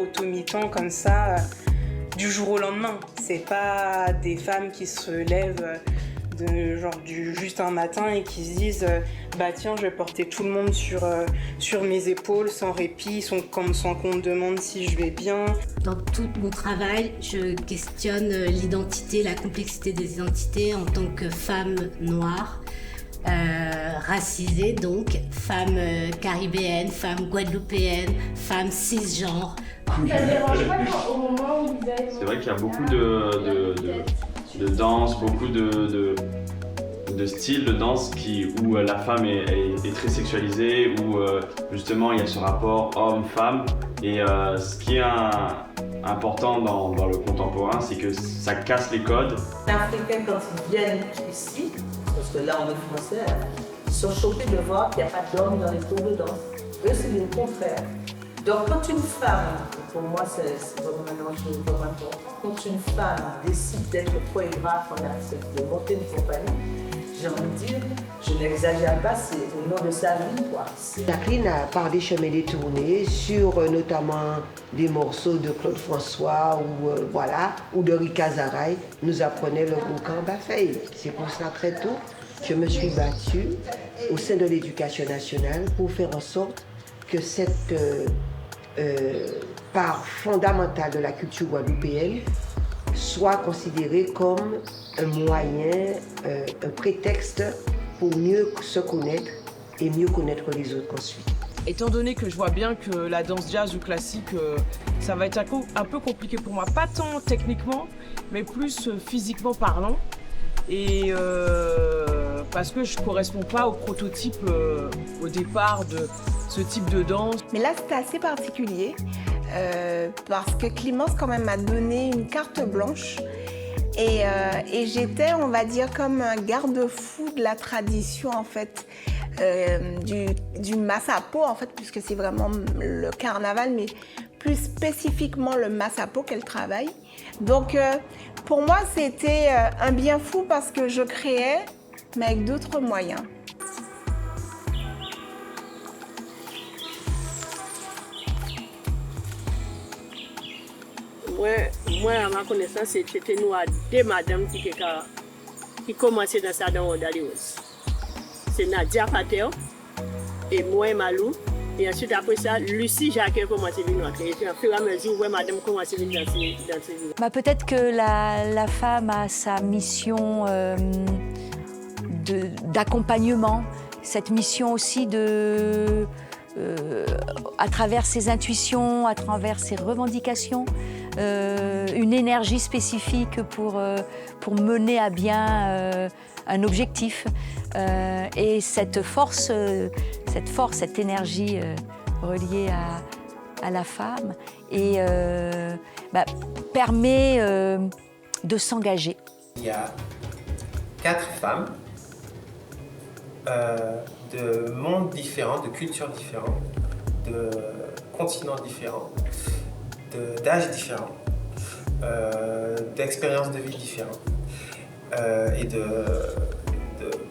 automitant comme ça du jour au lendemain. C'est pas des femmes qui se lèvent juste un matin et qui se disent bah tiens, je vais porter tout le monde sur mes épaules sans répit, sans qu'on me demande si je vais bien. Dans tout mon travail, je questionne l'identité, la complexité des identités en tant que femme noire, racisée donc, femme caribéenne, femme guadeloupéenne, femme cisgenre. Ça ne dérange pas au moment où vous êtes... C'est vrai qu'il y a beaucoup de danse, beaucoup de styles de danse où la femme est très sexualisée, où justement il y a ce rapport homme-femme. Et ce qui est important dans le contemporain, c'est que ça casse les codes. Les Africains, quand ils viennent ici, parce que là on est français, ils sont choqués de voir qu'il n'y a pas d'hommes dans les cours de danse. Eux, c'est le contraire. Donc quand une femme, pour moi c'est vraiment un enjeu vraiment important, quand une femme décide d'être chorégraphe de monter une compagnie, j'ai envie de dire, je n'exagère pas, c'est au nom de sa vie, quoi. Jacqueline a par des chemins détournés sur notamment des morceaux de Claude François ou de Rika Zaraï, nous apprenait le boucan Bafeil. C'est pour ça très tôt, je me suis battue au sein de l'éducation nationale pour faire en sorte que cette part fondamentale de la culture guadeloupéenne soit considérée comme un moyen, un prétexte pour mieux se connaître et mieux connaître les autres ensuite. Étant donné que je vois bien que la danse jazz ou classique, ça va être un peu compliqué pour moi, pas tant techniquement, mais plus physiquement parlant. Et parce que je ne corresponds pas au prototype au départ de ce type de danse. Mais là, c'était assez particulier parce que Clémence, quand même, m'a donné une carte blanche et j'étais, on va dire, comme un garde-fou de la tradition, en fait, du Massapo, en fait, puisque c'est vraiment le carnaval, mais plus spécifiquement le Massapo qu'elle travaille. Donc, pour moi, c'était un bien fou parce que je créais, mais avec d'autres moyens. Moi, à ma connaissance, c'était nous à deux madames qui commençaient dans ça dans Odalios. C'est Nadia Pater et moi et Malou. Et ensuite, après ça, Lucie Jacques a commencé à venir entrer. Et puis, au fur et à mesure, ouais, madame commence à venir danser. Peut-être que la femme a sa mission d'accompagnement, cette mission aussi à travers ses intuitions, à travers ses revendications, une énergie spécifique pour mener à bien un objectif. Et cette force, cette énergie reliée à la femme permet de s'engager. Il y a 4 femmes de mondes différents, de cultures différentes, de continents différents, d'âges différents, d'expériences de vie différentes et de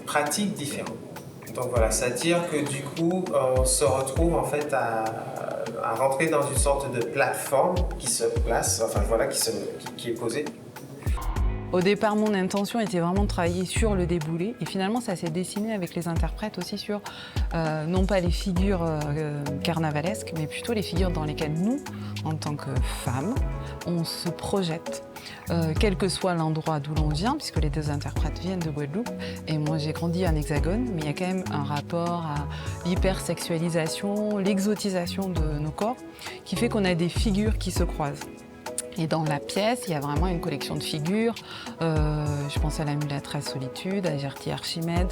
pratiques différentes. Donc voilà, c'est-à-dire que du coup, on se retrouve en fait à rentrer dans une sorte de plateforme qui se place, enfin voilà, qui est posée. Au départ, mon intention était vraiment de travailler sur le déboulé et finalement ça s'est dessiné avec les interprètes aussi sur non pas les figures carnavalesques mais plutôt les figures dans lesquelles nous, en tant que femmes, on se projette. Quel que soit l'endroit d'où l'on vient, puisque les deux interprètes viennent de Guadeloupe et moi j'ai grandi en Hexagone, mais il y a quand même un rapport à l'hypersexualisation, l'exotisation de nos corps qui fait qu'on a des figures qui se croisent. Et dans la pièce, il y a vraiment une collection de figures. Je pense à la mulâtresse Solitude, à Gertie Archimède,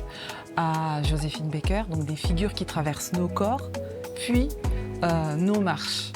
à Joséphine Baker, donc des figures qui traversent nos corps, puis nos marches.